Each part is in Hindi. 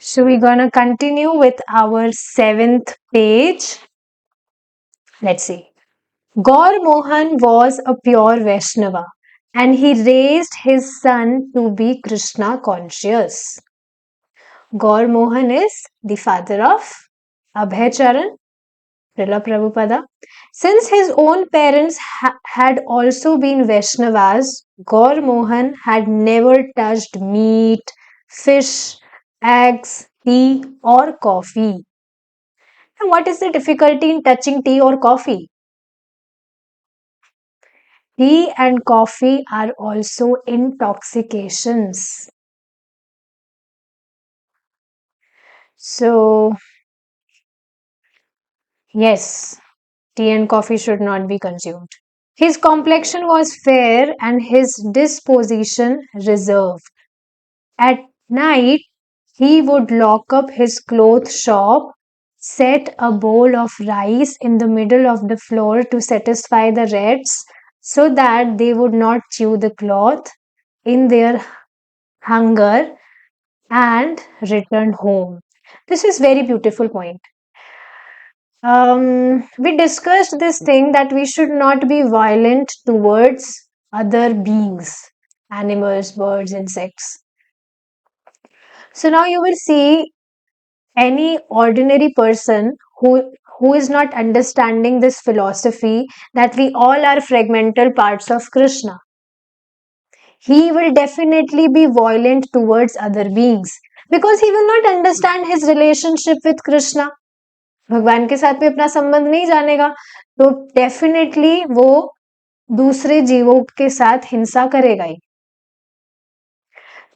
So we're gonna continue with our 7th page. Let's see. Gaur Mohan was a pure Vaishnava and he raised his son to be Krishna conscious. Gaur Mohan is the father of Abhay Charan, Srila Prabhupada. Since his own parents had also been Vaishnavas, Gaur Mohan had never touched meat, fish, eggs, tea, or coffee. And what is the difficulty in touching tea or coffee? Tea and coffee are also intoxications. So, yes, tea and coffee should not be consumed. His complexion was fair and his disposition reserved. At night, he would lock up his cloth shop, set a bowl of rice in the middle of the floor to satisfy the rats so that they would not chew the cloth in their hunger, and return home. This is very beautiful point. We discussed this thing that we should not be violent towards other beings, animals, birds, insects. So now you will see any ordinary person who is not understanding this philosophy that we all are fragmental parts of Krishna. He will definitely be violent towards other beings because he will not understand his relationship with Krishna. भगवान के साथ में अपना संबंध नहीं जानेगा तो डेफिनेटली वो दूसरे जीवों के साथ हिंसा करेगा ही.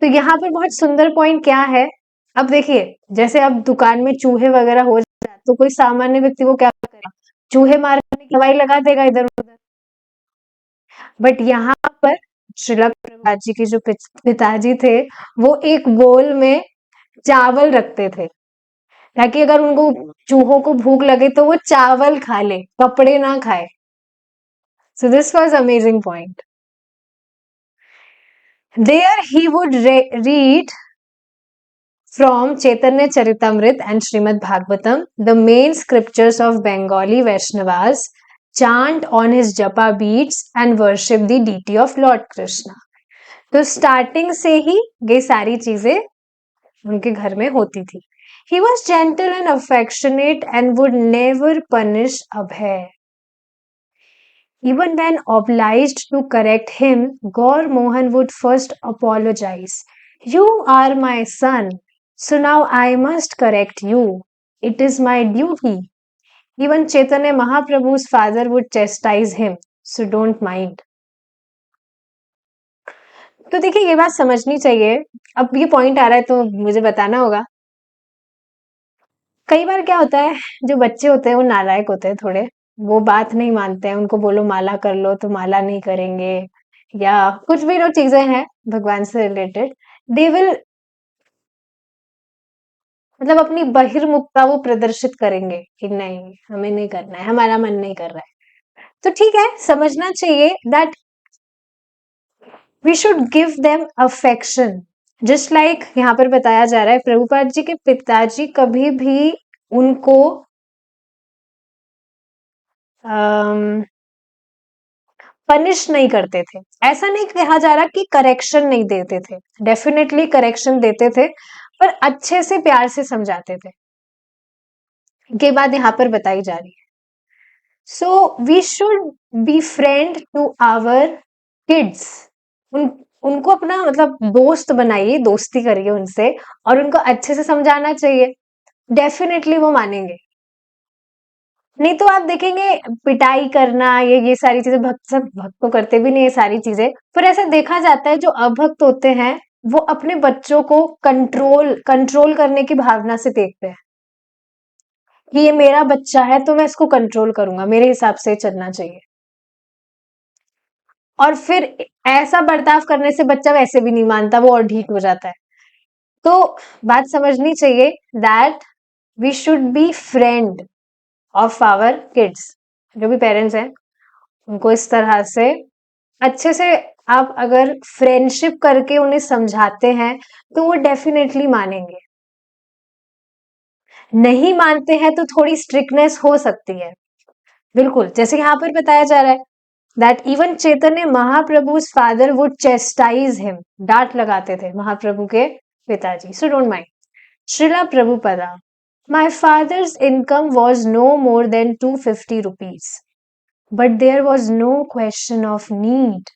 तो यहाँ पर बहुत सुंदर पॉइंट क्या है, अब देखिए जैसे अब दुकान में चूहे वगैरह हो जाए तो कोई सामान्य व्यक्ति को क्या करेगा, चूहे मारने की दवाई लगा देगा इधर उधर. बट यहाँ पर श्रीला प्रभुपाद जी के जो पिताजी थे वो एक बोल में चावल रखते थे ताकि अगर उनको चूहों को भूख लगे तो वो चावल खा ले, कपड़े ना खाए. So this was amazing point. There he would read from Chaitanya Charitamrit and Srimad Bhagavatam, the main scriptures of Bengali Vaishnavas, chant on his japa beads and worship the deity of Lord Krishna. तो स्टार्टिंग से ही ये सारी चीजें उनके घर में होती थी. He was gentle and affectionate and would never punish Abhay. Even when obliged to correct him, Gaur Mohan would first apologize. You are my son, so now I must correct you. It is my duty. Even Chaitanya Mahaprabhu's father would chastise him, so don't mind. तो देखिए ये बात समझनी चाहिए. अब ये पॉइंट आ रहा है तो मुझे बताना होगा. कई बार क्या होता है, जो बच्चे होते हैं वो नालायक होते हैं थोड़े, वो बात नहीं मानते हैं. उनको बोलो माला कर लो तो माला नहीं करेंगे या कुछ भी जो चीजें हैं भगवान से रिलेटेड, दे विल मतलब अपनी बहिर्मुखता वो प्रदर्शित करेंगे कि नहीं हमें नहीं करना है, हमारा मन नहीं कर रहा है. तो ठीक है, समझना चाहिए that we should give them affection. Just like यहाँ पर बताया जा रहा है प्रभुपाद जी के पिताजी कभी भी उनको पनिश नहीं करते थे. ऐसा नहीं कहा जा रहा कि करेक्शन नहीं देते थे, डेफिनेटली करेक्शन देते थे पर अच्छे से प्यार से समझाते थे. ये बात यहाँ पर बताई जा रही है. So we should be friend to our kids. उनको अपना मतलब दोस्त बनाइए, दोस्ती करिए उनसे और उनको अच्छे से समझाना चाहिए. डेफिनेटली वो मानेंगे. नहीं तो आप देखेंगे पिटाई करना ये सारी चीजें सब भक्त तो करते भी नहीं ये सारी चीजें, पर ऐसा देखा जाता है जो अभक्त होते हैं वो अपने बच्चों को कंट्रोल करने की भावना से देखते हैं कि ये मेरा बच्चा है तो मैं इसको कंट्रोल करूंगा, मेरे हिसाब से चलना चाहिए. और फिर ऐसा बर्ताव करने से बच्चा वैसे भी नहीं मानता, वो और ढीठ हो जाता है. तो बात समझनी चाहिए that we should be friend of our kids. जो भी पेरेंट्स हैं उनको इस तरह से अच्छे से आप अगर फ्रेंडशिप करके उन्हें समझाते हैं तो वो डेफिनेटली मानेंगे. नहीं मानते हैं तो थोड़ी स्ट्रिक्टनेस हो सकती है, बिल्कुल, जैसे यहाँ पर बताया जा रहा है that even Chaitanya Mahaprabhu's father would chastise him, डांट लगाते थे महाप्रभु के पिताजी. So don't mind. Srila Prabhupada, my father's income was no more than 250 rupees, but there was no question of need.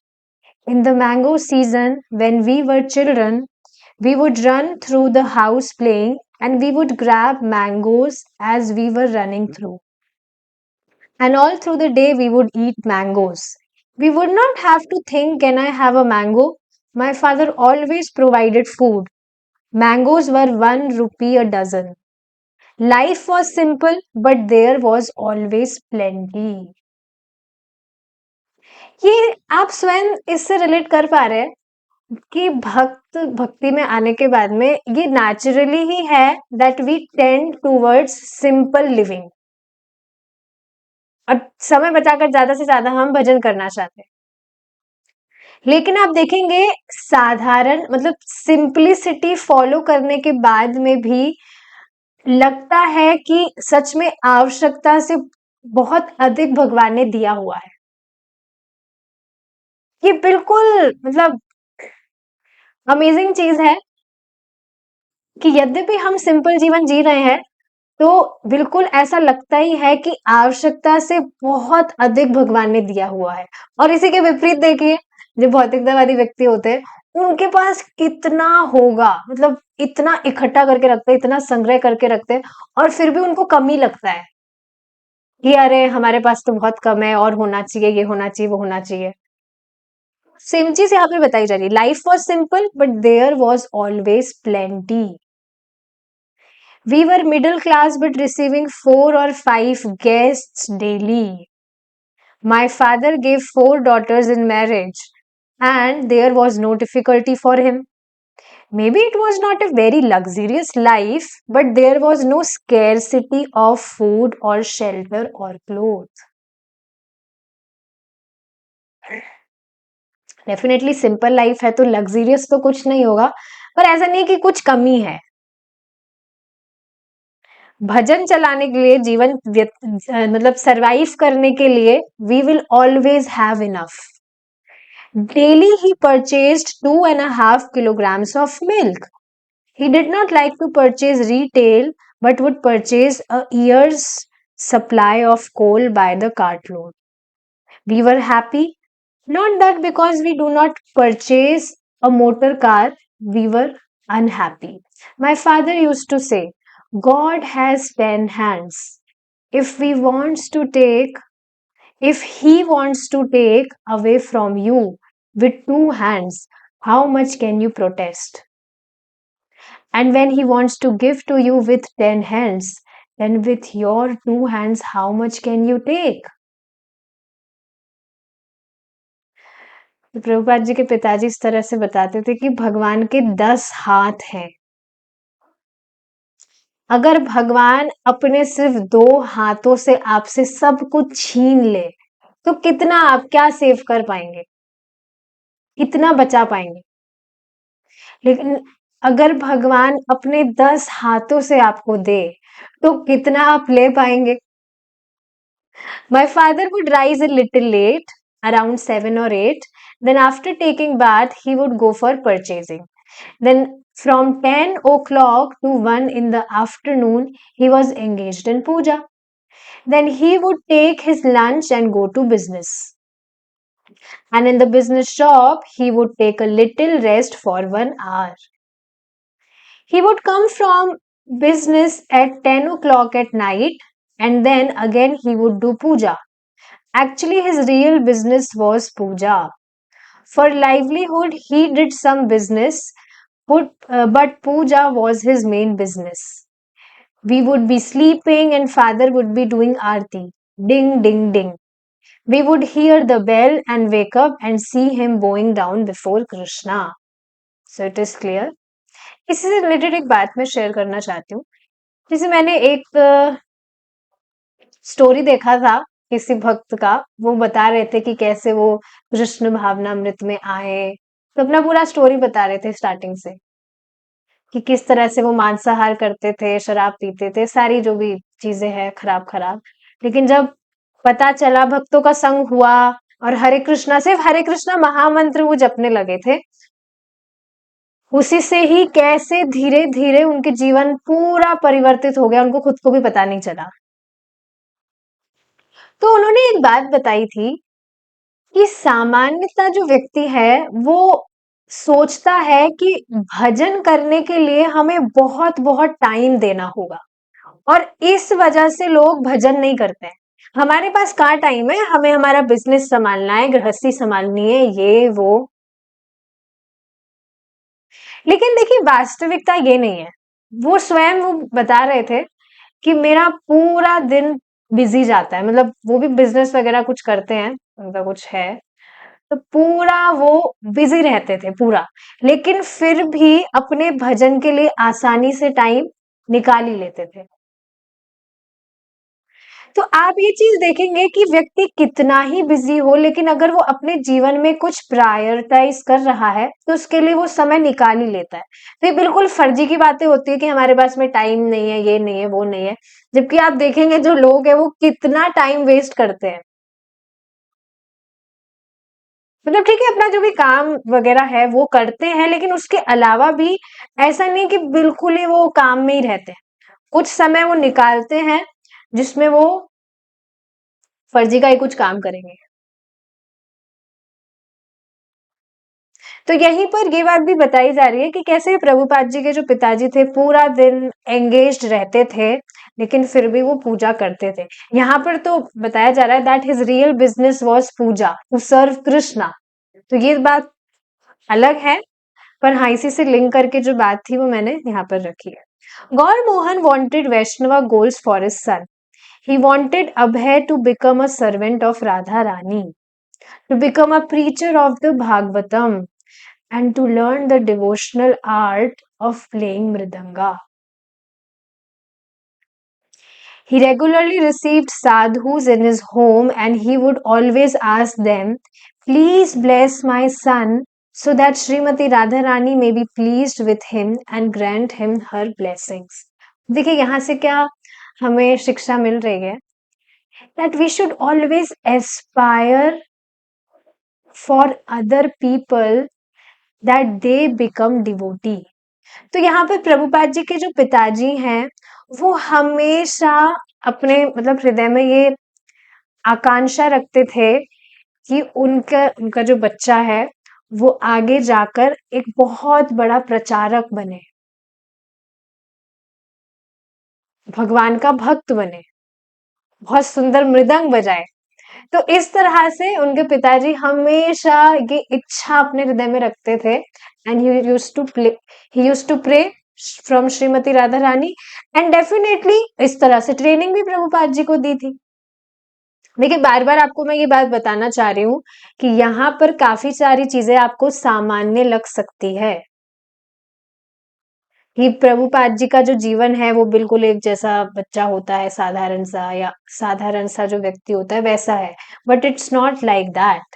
In the mango season, when we were children, we would run through the house playing and we would grab mangoes as we were running through. And all through the day, we would eat mangoes. We would not have to think, can I have a mango? My father always provided food. Mangoes were 1 rupee a dozen. Life was simple, but there was always plenty. ये आप स्वयं इससे रिलेट कर पा रहे हैं कि भक्ति में आने के बाद में ये नेचुरली ही है that we tend towards simple living, और समय बचाकर ज्यादा से ज्यादा हम भजन करना चाहते हैं. लेकिन आप देखेंगे साधारण मतलब सिंपलिसिटी फॉलो करने के बाद में भी लगता है कि सच में आवश्यकता से बहुत अधिक भगवान ने दिया हुआ है. ये बिल्कुल मतलब अमेजिंग चीज है कि यद्यपि हम सिंपल जीवन जी रहे हैं तो बिल्कुल ऐसा लगता ही है कि आवश्यकता से बहुत अधिक भगवान ने दिया हुआ है. और इसी के विपरीत देखिए, जो भौतिकतावादी व्यक्ति होते हैं उनके पास कितना होगा, मतलब इतना इकट्ठा करके रखते हैं, इतना संग्रह करके रखते हैं, और फिर भी उनको कमी लगता है कि अरे हमारे पास तो बहुत कम है, और होना चाहिए, ये होना चाहिए, वो होना चाहिए. सेम चीज यहाँ पे बताई जा रही है. Life was simple but there was always plenty. We were middle class but receiving 4 or 5 guests daily. My father gave 4 daughters in marriage and there was no difficulty for him. Maybe it was not a very luxurious life, but there was no scarcity of food or shelter or clothes. Definitely simple life है तो लग्जरियस तो कुछ नहीं होगा, पर ऐसा नहीं कि कुछ कमी है. भजन चलाने के लिए मतलब सरवाइव करने के लिए we will always have enough. Daily ही purchased 2.5 kilograms of milk. He did not like to purchase retail but would purchase a year's supply of coal by the cartload. We were happy, not that because we do not purchase a motor car, we were unhappy. My father used to say, God has 10 hands. If we wants to take, if he wants to take away from you with 2 hands, how much can you protest? And when he wants to give to you with 10 hands, then with your 2 hands, how much can you take? तो प्रभुपाद जी के पिताजी इस तरह से बताते थे कि भगवान के 10 हाथ हैं. अगर भगवान अपने सिर्फ 2 हाथों से आपसे सब कुछ छीन ले तो कितना आप क्या सेव कर पाएंगे, कितना बचा पाएंगे. लेकिन अगर भगवान अपने 10 हाथों से आपको दे तो कितना आप ले पाएंगे. My father would rise a little late, around 7 or 8. Then after taking bath, he would go for purchasing. Then from 10 o'clock to 1 in the afternoon, he was engaged in puja. Then he would take his lunch and go to business. And in the business shop, he would take a little rest for 1 hour. He would come from business at 10 o'clock at night and then again he would do puja. Actually, his real business was puja. For livelihood, he did some business, but puja was his main business. We would be sleeping and father would be doing arti. Ding, ding, ding. We would hear the bell and wake up and see him bowing down before Krishna. So it is clear. इसी से रिलेटेड एक बात मैं शेयर करना चाहती हूँ. जैसे मैंने एक स्टोरी देखा था किसी भक्त का, वो बता रहे थे कि कैसे वो कृष्ण भावनामृत में आए, तो अपना पूरा स्टोरी बता रहे थे स्टार्टिंग से. कि किस तरह से वो मांसाहार करते थे, शराब पीते थे, सारी जो भी चीजें हैं खराब-खराब। लेकिन जब पता चला, भक्तों का संग हुआ और हरे कृष्णा, सिर्फ हरे कृष्णा महामंत्र वो जपने लगे थे, उसी से ही कैसे धीरे-धीरे उनके जीवन पूरा परिवर्तित हो गया, उनको खुद को भी पता नहीं चला। तो उन्होंने एक बात बताई थी कि सामान्यतः जो व्यक्ति है वो सोचता है कि भजन करने के लिए हमें बहुत बहुत टाइम देना होगा, और इस वजह से लोग भजन नहीं करते हैं। हमारे पास कहाँ टाइम है, हमें हमारा बिजनेस संभालना है, गृहस्थी संभालनी है, ये वो। लेकिन देखिए, वास्तविकता ये नहीं है। वो स्वयं वो बता रहे थे कि मेरा पूरा दिन बिजी जाता है, मतलब वो भी बिजनेस वगैरह कुछ करते हैं, उनका कुछ है, तो पूरा वो बिजी रहते थे पूरा, लेकिन फिर भी अपने भजन के लिए आसानी से टाइम निकाल ही लेते थे। तो आप ये चीज देखेंगे कि व्यक्ति कितना ही बिजी हो, लेकिन अगर वो अपने जीवन में कुछ प्रायोरिटाइज कर रहा है तो उसके लिए वो समय निकाल ही लेता है। तो ये बिल्कुल फर्जी की बातें होती है कि हमारे पास में टाइम नहीं है, ये नहीं है, वो नहीं है, जबकि आप देखेंगे जो लोग हैं वो कितना टाइम वेस्ट करते हैं। मतलब ठीक है, अपना जो भी काम वगैरह है वो करते हैं, लेकिन उसके अलावा भी ऐसा नहीं कि बिल्कुल ही वो काम में ही रहते हैं। कुछ समय वो निकालते हैं जिसमें वो फर्जी का ही कुछ काम करेंगे। तो यहीं पर ये बात भी बताई जा रही है कि कैसे प्रभुपाद जी के जो पिताजी थे पूरा दिन एंगेज्ड रहते थे, लेकिन फिर भी वो पूजा करते थे। यहाँ पर तो बताया जा रहा है that his real business was puja to serve Krishna. तो ये बात अलग है, पर हाँ, इसी से लिंक करके जो बात थी वो मैंने यहाँ पर रखी है। गौर Mohan wanted Vaishnava goals for his son. He wanted Abhay to become a servant of Radha Rani, to become a preacher of the Bhagavatam, and to learn the devotional art of playing mridanga. He regularly received sadhus in his home, and he would always ask them, "Please bless my son so that Srimati Radharani may be pleased with him and grant him her blessings." देखिए यहाँ से क्या हमें शिक्षा मिल रही है, that we should always aspire for other people that they become devotee. तो यहाँ पे प्रभुपाद जी के जो पिताजी हैं वो हमेशा अपने मतलब हृदय में ये आकांक्षा रखते थे कि उनका उनका जो बच्चा है वो आगे जाकर एक बहुत बड़ा प्रचारक बने, भगवान का भक्त बने, बहुत सुंदर मृदंग बजाए। तो इस तरह से उनके पिताजी हमेशा ये इच्छा अपने हृदय में रखते थे, and he used to pray from Shrimati Radha Rani, and definitely इस तरह से ट्रेनिंग भी प्रभुपाद जी को दी थी। देखिए, बार बार आपको मैं ये बात बताना चाह रही हूँ कि यहाँ पर काफी सारी चीजें आपको सामान्य लग सकती है कि प्रभुपाद जी का जो जीवन है वो बिल्कुल एक जैसा बच्चा होता है, साधारण सा, या साधारण सा जो व्यक्ति होता है वैसा है, but it's not like that.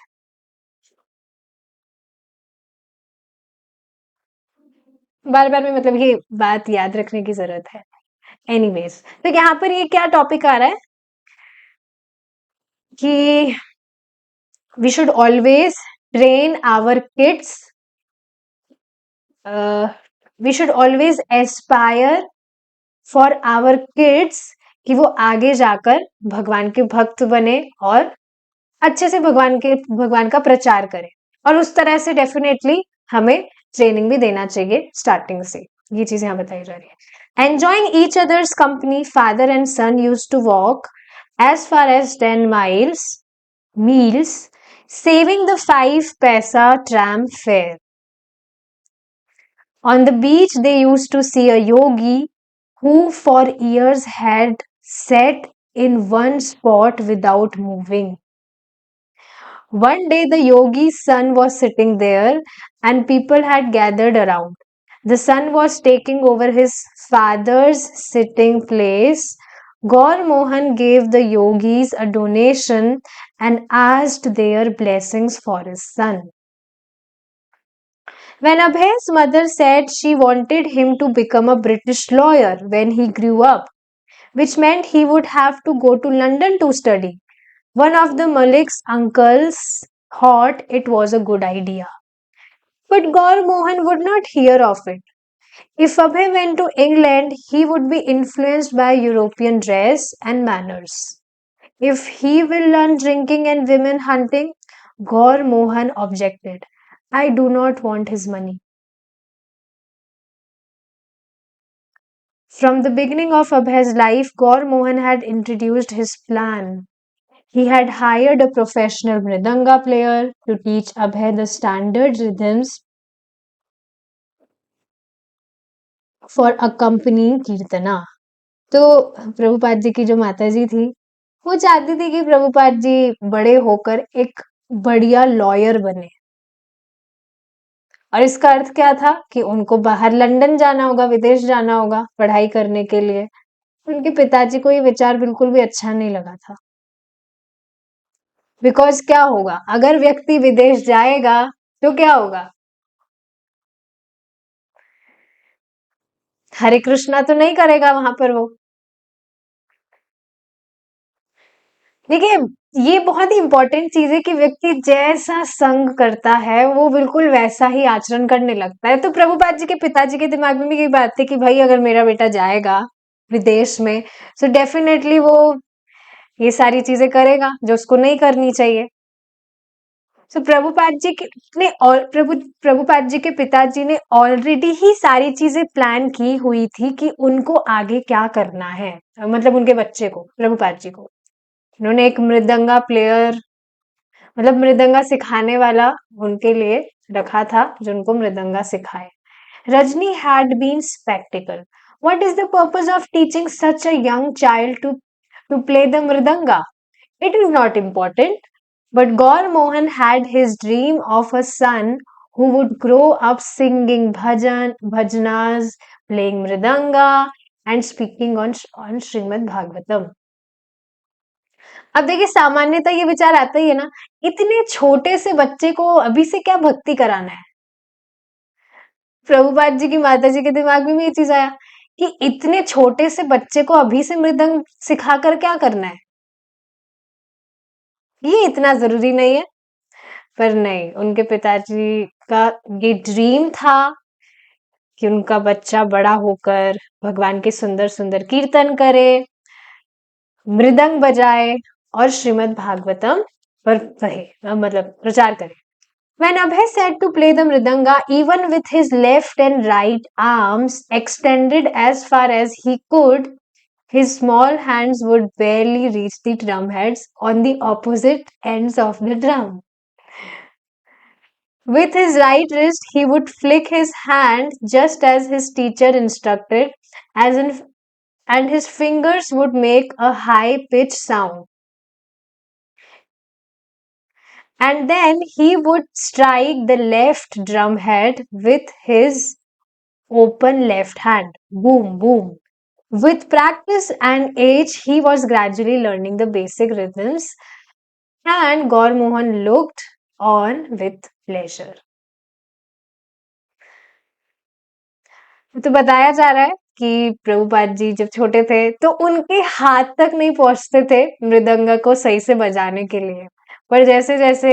बार बार में मतलब ये बात याद रखने की जरूरत है। एनीवेज, तो यहाँ पर ये क्या टॉपिक आ रहा है कि we should always train our kids, we should always aspire for our kids कि वो आगे जाकर भगवान के भक्त बने और अच्छे से भगवान का प्रचार करें, और उस तरह से डेफिनेटली हमें ट्रेनिंग भी देना चाहिए स्टार्टिंग से। ये चीज यहाँ बताई जा रही है। Enjoying each others company, father and son used to walk as far as 10 meals, saving the 5 paisa tram fare. On the beach, they used to see a yogi who for years had sat in one spot without moving. One day, the yogi's son was sitting there and people had gathered around. The son was taking over his father's sitting place. Gaur Mohan gave the yogis a donation and asked their blessings for his son. When Abhay's mother said she wanted him to become a British lawyer when he grew up, which meant he would have to go to London to study, one of the Malik's uncles thought it was a good idea. But Gaur Mohan would not hear of it. If Abhay went to England, he would be influenced by European dress and manners. If he will learn drinking and women hunting, Gaur Mohan objected. I do not want his money. From the beginning of Abhay's life, Gaur Mohan had introduced his plan. He had hired a professional mridanga player to teach Abhay the standard rhythms for accompanying Kirtana. तो प्रभुपाद जी की जो माताजी थी, वो चाहती थी कि प्रभुपाद जी बड़े होकर एक बढ़िया लॉयर बने। और इसका अर्थ क्या था कि उनको बाहर लंदन जाना होगा, विदेश जाना होगा पढ़ाई करने के लिए। उनके पिताजी को ये विचार बिल्कुल भी अच्छा नहीं लगा था। बिकॉज क्या होगा, अगर व्यक्ति विदेश जाएगा तो क्या होगा? हरे कृष्णा तो नहीं करेगा वहां पर वो। देखिए, ये बहुत ही इंपॉर्टेंट चीज है कि व्यक्ति जैसा संग करता है वो बिल्कुल वैसा ही आचरण करने लगता है। तो प्रभुपाद जी के पिताजी के दिमाग में भी ये बात थी कि भाई अगर मेरा बेटा जाएगा विदेश में तो डेफिनेटली वो ये सारी चीजें करेगा जो उसको नहीं करनी चाहिए। तो प्रभुपाद जी के ने और प्रभुपाद जी के पिताजी ने ऑलरेडी ही सारी चीजें प्लान की हुई थी कि उनको आगे क्या करना है, मतलब उनके बच्चे को, प्रभुपाद जी को। उन्होंने एक मृदंगा प्लेयर, मतलब मृदंगा सिखाने वाला उनके लिए रखा था जो उनको मृदंगा सिखाए। Rajni had been spectacle. What is the purpose of teaching such a young child to play the mridanga? It is not important. But Gaur Mohan had his dream of a son who would grow up singing bhajanas, playing mridanga, and speaking on Srimad Bhagavatam. अब देखिए, सामान्यतः ये विचार आता ही है ना, इतने छोटे से बच्चे को अभी से क्या भक्ति कराना है। प्रभुपाद जी की माता जी के दिमाग में भी ये चीज आया कि इतने छोटे से बच्चे को अभी से मृदंग सिखाकर क्या करना है, ये इतना जरूरी नहीं है। पर नहीं, उनके पिताजी का ये ड्रीम था कि उनका बच्चा बड़ा होकर भगवान के सुंदर सुंदर कीर्तन करे, मृदंग बजाए और श्रीमद् भागवतम पर कहे, मतलब प्रचार करे। When Abhay said to play the mridanga, even with his left and right arms extended as far as he could, his small hands would barely reach the drum heads on the opposite ends of the drum. With his right wrist, he would flick his hand just as his teacher instructed, as in, and his fingers would make a high pitched sound. And then he would strike the left drum head with his open left hand. Boom, boom. With practice and age, he was gradually learning the basic rhythms, and Gaur Mohan looked on with pleasure. तो बताया जा रहा है कि प्रभुपाद जी जब छोटे थे तो उनके हाथ तक नहीं पहुंचते थे मृदंग को सही से बजाने के लिए, पर जैसे जैसे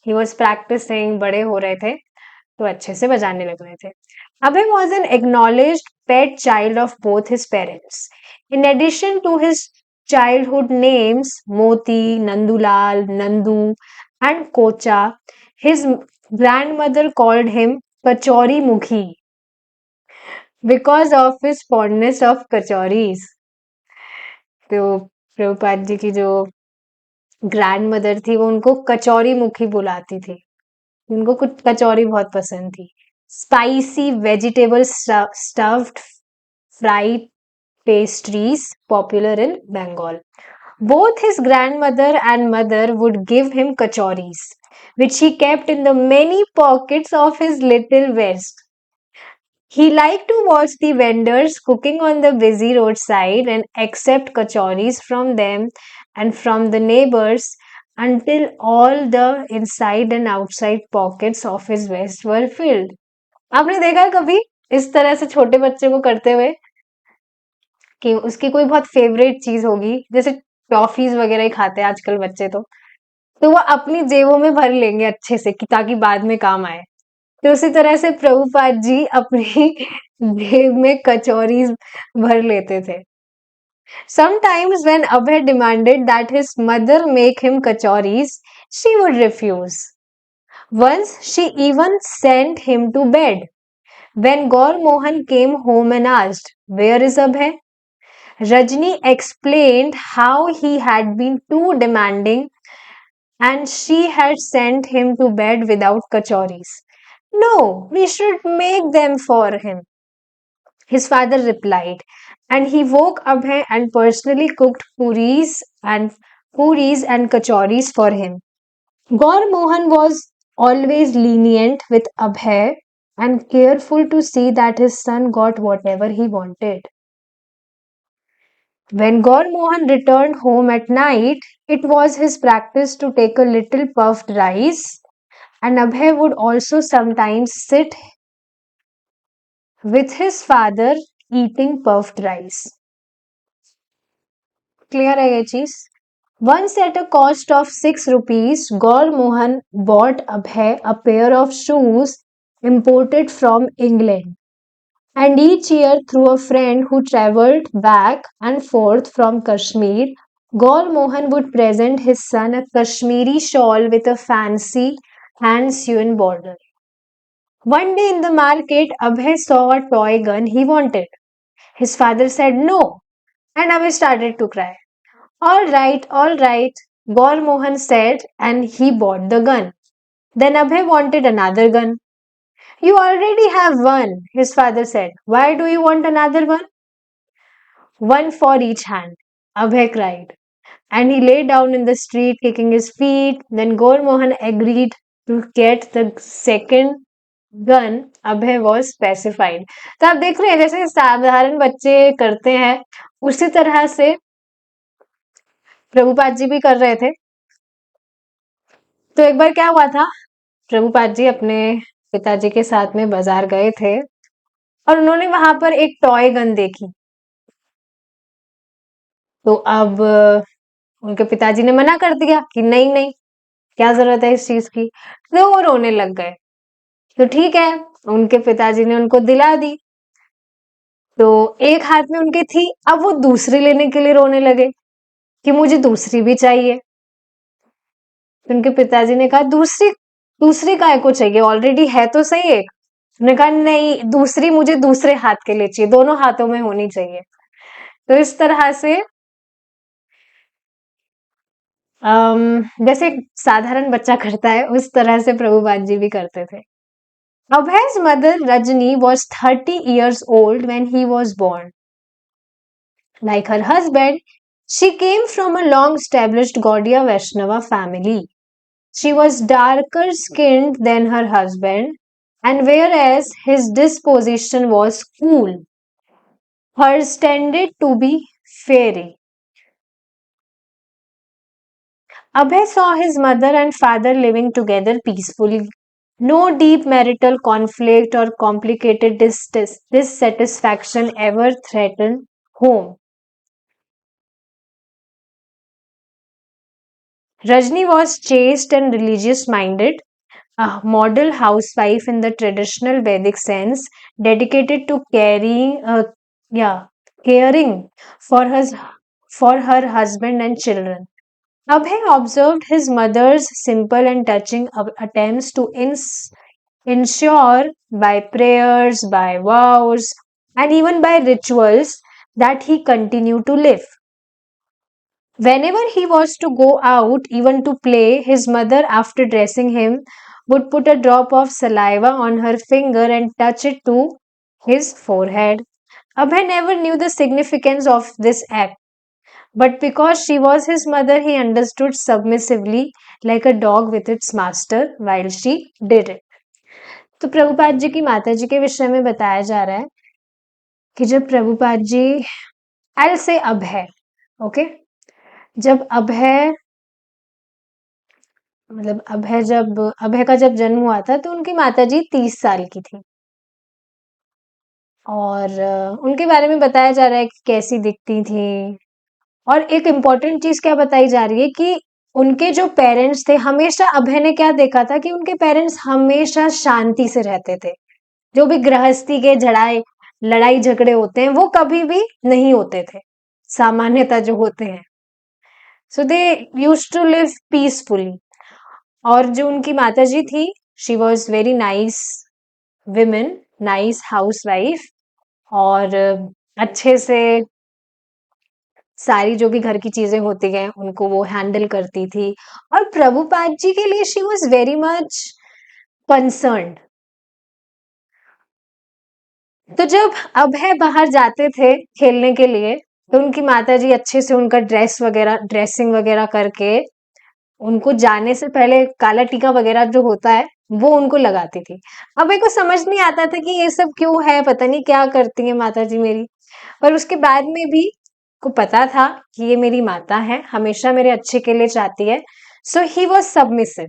ही वॉज प्रैक्टिसिंग, बड़े हो रहे थे तो अच्छे से बजाने लग रहे थे। Abhay was an acknowledged pet child of both his parents. In addition to his childhood names Moti, Nandulal, Nandu, and Kocha, his grandmother called him Kachori Mukhi because of his fondness of kachoris. तो प्रभुपाद जी की जो ग्रैंड मदर थी वो उनको कचौरी मुखी बुलाती थी, उनको कुछ कचौरी बहुत पसंद थी। Spicy vegetable stuffed fried pastries popular in Bengal. Both his grandmother and mother would give him kachoris, which he kept in the many pockets of his little vest. He liked to watch the vendors cooking on the busy roadside and accept kachoris from them and from the neighbors until all the inside and outside pockets of his vest were filled. आपने देखा है कभी इस तरह से छोटे बच्चे को करते हुए कि उसकी कोई बहुत फेवरेट चीज होगी, जैसे टॉफीज वगैरह ही खाते हैं आजकल बच्चे, तो वो अपनी जेबों में भर लेंगे अच्छे से कि ताकि बाद में काम आए। तो उसी तरह से प्रभुपाद जी अपनी जेब में कचौरीज भर लेते थे। Sometimes when Abhay demanded that his mother make him kachoris, she would refuse. Once she even sent him to bed. When Gaur Mohan came home and asked, "Where is Abhay?" Rajni explained how he had been too demanding and she had sent him to bed without kachoris. "No, we should make them for him," his father replied, and he woke Abhay and personally cooked puris and kachoris for him. Gaur Mohan was always lenient with Abhay and careful to see that his son got whatever he wanted. When Gaur Mohan returned home at night, it was his practice to take a little puffed rice, and Abhay would also sometimes sit with his father eating puffed rice. Clear है ये चीज? Once at a cost of 6 rupees, Gaur Mohan bought Abhay a pair of shoes imported from England. And each year, through a friend who travelled back and forth from Kashmir, Gaur Mohan would present his son a Kashmiri shawl with a fancy hand sewn border. One day in the market, Abhay saw a toy gun he wanted. His father said no, and Abhay started to cry. All right, Gaur Mohan said, and he bought the gun. Then Abhay wanted another gun. You already have one, his father said. Why do you want another one? One for each hand, Abhay cried. And he lay down in the street kicking his feet. Then Gaur Mohan agreed to get the second gun. Abhay was pacified. तो आप देख रहे हैं जैसे साधारण बच्चे करते हैं उसी तरह से प्रभुपाद जी भी कर रहे थे। तो एक बार क्या हुआ था, प्रभुपाद जी अपने पिताजी के साथ में बाजार गए थे और उन्होंने वहां पर एक टॉय गन देखी। तो अब उनके पिताजी ने मना कर दिया कि नहीं नहीं, क्या जरूरत है इस चीज की। तो वो रोने लग गए। तो ठीक है, उनके पिताजी ने उनको दिला दी। तो एक हाथ में उनकी थी, अब वो दूसरी लेने के लिए रोने लगे कि मुझे दूसरी भी चाहिए। तो उनके पिताजी ने कहा दूसरी दूसरी काय को चाहिए, ऑलरेडी है तो सही एक। उन्होंने कहा नहीं, दूसरी मुझे दूसरे हाथ के लिए चाहिए, दोनों हाथों में होनी चाहिए। तो इस तरह से जैसे एक साधारण बच्चा करता है उस तरह से प्रभुपाद जी भी करते थे। Abhay's mother Rajni was 30 years old when he was born. Like her husband, she came from a long established Gaudiya Vaishnava family. She was darker skinned than her husband, and whereas his disposition was cool, hers tended to be fairy. Abhay saw his mother and father living together peacefully. No deep marital conflict or complicated dissatisfaction ever threatened home. Rajni was chaste and religious minded, a model housewife in the traditional Vedic sense, dedicated to caring for his for her husband and children. Abhay observed his mother's simple and touching attempts to ensure by prayers, by vows, and even by rituals that he continued to live. Whenever he was to go out, even to play, his mother, after dressing him, would put a drop of saliva on her finger and touch it to his forehead. Abhay never knew the significance of this act, but because she was his mother, he understood submissively, like a dog with its master, while she did it. तो प्रभुपाद जी की माता जी के विषय में बताया जा रहा है कि जब प्रभुपाद जी एल से अभय, ओके, जब अभय मतलब अभय का जब जन्म हुआ था तो उनकी माता जी 30 साल की थी। और उनके बारे में बताया जा रहा है कि कैसी दिखती थी। और एक इम्पॉर्टेंट चीज क्या बताई जा रही है कि उनके जो पेरेंट्स थे, हमेशा अभय ने क्या देखा था कि उनके पेरेंट्स हमेशा शांति से रहते थे। जो भी गृहस्थी के झड़ाए लड़ाई झगड़े होते हैं वो कभी भी नहीं होते थे, सामान्यतः जो होते हैं। सो दे यूज टू लिव पीसफुली। और जो उनकी माताजी थी, she was very nice women, nice house wife, और अच्छे से सारी जो भी घर की चीजें होती हैं उनको वो हैंडल करती थी। और प्रभुपाद जी के लिए she was very much concerned. तो जब अभय बाहर जाते थे खेलने के लिए, तो उनकी माताजी अच्छे से उनका ड्रेसिंग वगैरह करके उनको जाने से पहले काला टीका वगैरह जो होता है वो उनको लगाती थी। अभय को समझ नहीं आता था कि ये सब क्यों है, पता नहीं क्या करती है माताजी मेरी। पर उसके बाद में भी को पता था कि ये मेरी माता है, हमेशा मेरे अच्छे के लिए चाहती है। सो ही वॉज सबमिसिव,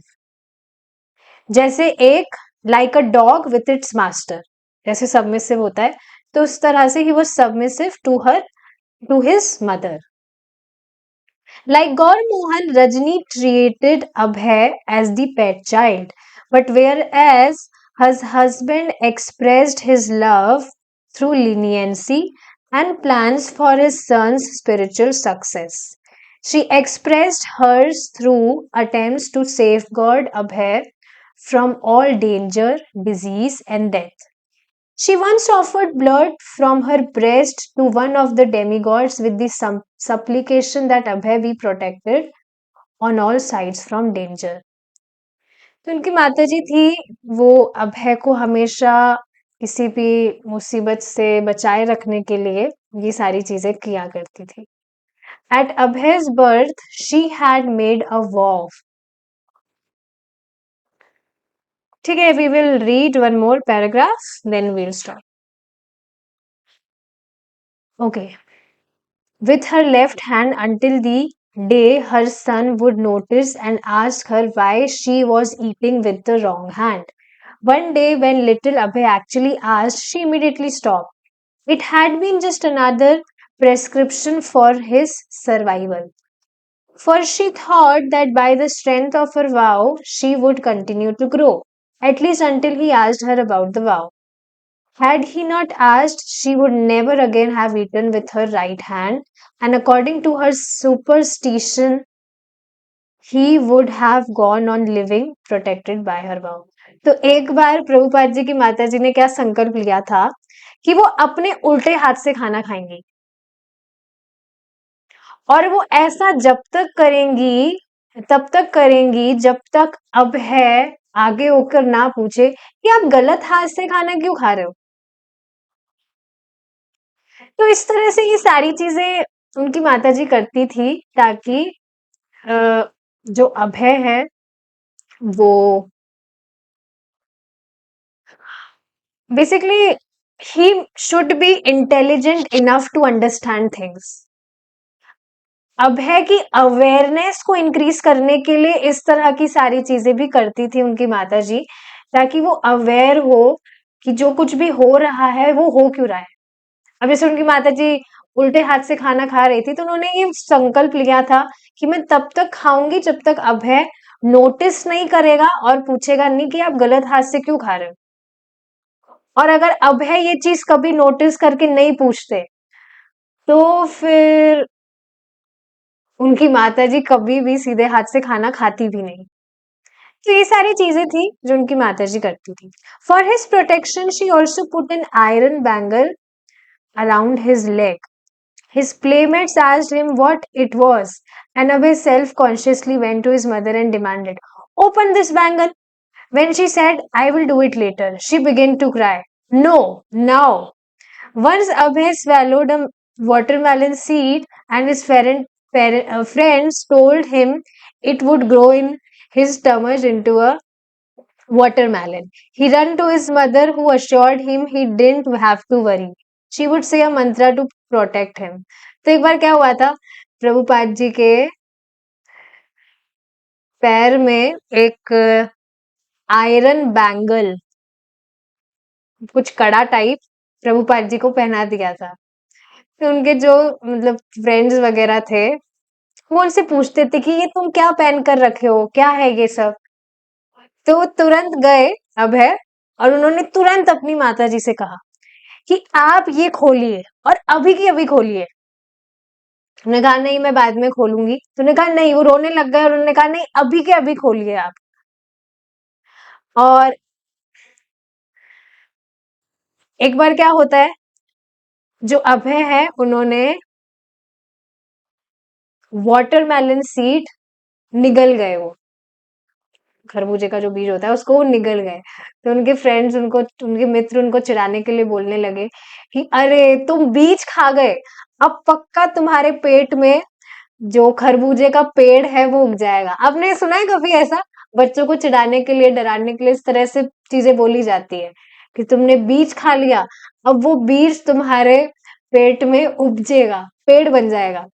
जैसे एक like a dog with its master जैसे सबमिसिव होता है, तो उस तरह से ही was submissive to her, to his mother. Like Gaur Mohan, Rajni treated Abhay as the pet child, but whereas his husband expressed his love through leniency and plans for his son's spiritual success, she expressed hers through attempts to safeguard Abhay from all danger, disease, and death. She once offered blood from her breast to one of the demigods with the supplication that Abhay be protected on all sides from danger. तो उनकी माताजी थी, वो अभय को हमेशा किसी भी मुसीबत से बचाए रखने के लिए ये सारी चीजें किया करती थी। At Abhay's birth, she had made a vow. ठीक है, we will read one more paragraph, then we'll stop. Okay. With her left hand until the day her son would notice and ask her why she was eating with the wrong hand. One day, when little Abhay actually asked, she immediately stopped. It had been just another prescription for his survival. For she thought that by the strength of her vow, she would continue to grow, at least until he asked her about the vow. Had he not asked, she would never again have eaten with her right hand, and according to her superstition, he would have gone on living protected by her vow. तो एक बार प्रभुपाद जी की माताजी ने क्या संकल्प लिया था कि वो अपने उल्टे हाथ से खाना खाएंगी, और वो ऐसा जब तक करेंगी, तब तक करेंगी जब तक अब है आगे होकर ना पूछे कि आप गलत हाथ से खाना क्यों खा रहे हो। तो इस तरह से ये सारी चीजें उनकी माताजी करती थी ताकि जो अभय है वो basically he should be intelligent enough to understand things. Abhay की अवेयरनेस को इंक्रीज करने के लिए इस तरह की सारी चीजें भी करती थी उनकी माताजी, ताकि वो अवेयर हो कि जो कुछ भी हो रहा है वो हो क्यों रहा है। अब जैसे उनकी माताजी उल्टे हाथ से खाना खा रही थी, तो उन्होंने ये संकल्प लिया था कि मैं तब तक खाऊंगी जब तक अभय नोटिस नहीं करेगा और पूछेगा नहीं कि आप गलत हाथ से क्यों खा रहे हो। और अगर अभय ये चीज कभी नोटिस करके नहीं पूछते, तो फिर उनकी माताजी कभी भी सीधे हाथ से खाना खाती भी नहीं। तो ये सारी चीजें थी जो उनकी माताजी करती थी। For his protection she also put an iron bangle around his leg. His playmates asked him what it was, and Abhay self-consciously went to his mother and demanded, "Open this bangle." When she said, "I will do it later," she began to cry. "No, now." Once Abhay swallowed a watermelon seed, and his friends told him it would grow in his stomach into a watermelon. He ran to his mother, who assured him he didn't have to worry. She would say a mantra to protect him. तो एक बार क्या हुआ था, प्रभुपाद जी के पैर में एक आयरन बैंगल, कुछ कड़ा टाइप प्रभुपाद जी को पहना दिया था। तो उनके जो मतलब फ्रेंड्स वगैरह थे, वो उनसे पूछते थे कि ये तुम क्या पहन कर रखे हो, क्या है ये सब? तो वो तुरंत गए अभय, और उन्होंने तुरंत अपनी माता जी से कहा कि आप ये खोलिए और अभी की अभी खोलिए। उन्होंने कहा नहीं मैं बाद में खोलूंगी, तो उन्होंने कहा नहीं, वो रोने लग गए और उन्होंने कहा नहीं अभी के अभी खोलिए आप। और एक बार क्या होता है, जो अभय है उन्होंने वाटरमेलन सीड निगल गए, वो खरबूजे का जो बीज होता है उसको वो निगल गए। तो उनके फ्रेंड्स उनको, उनके मित्र उनको चिढ़ाने के लिए बोलने लगे कि अरे तुम बीज खा गए, अब पक्का तुम्हारे पेट में जो खरबूजे का पेड़ है वो उग जाएगा। आपने सुना है कभी ऐसा? बच्चों को चिढ़ाने के लिए, डराने के लिए इस तरह से चीजें बोली जाती है कि तुमने बीज खा लिया, अब वो बीज तुम्हारे पेट में उपजेगा, पेड़ बन जाएगा।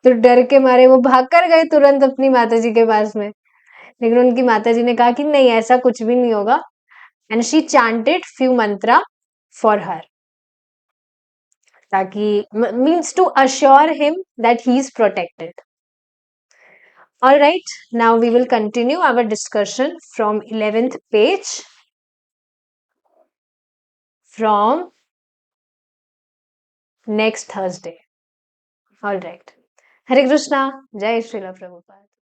तो डर के मारे वो भाग कर गए तुरंत अपनी माताजी के पास में। लेकिन उनकी माताजी ने कहा कि नहीं ऐसा कुछ भी नहीं होगा, and she chanted few mantra for her, ताकि means to assure him that he is protected. All right, now we will continue our discussion from 11th page from next Thursday. All right. Hare Krishna, Jai Srila Prabhupada.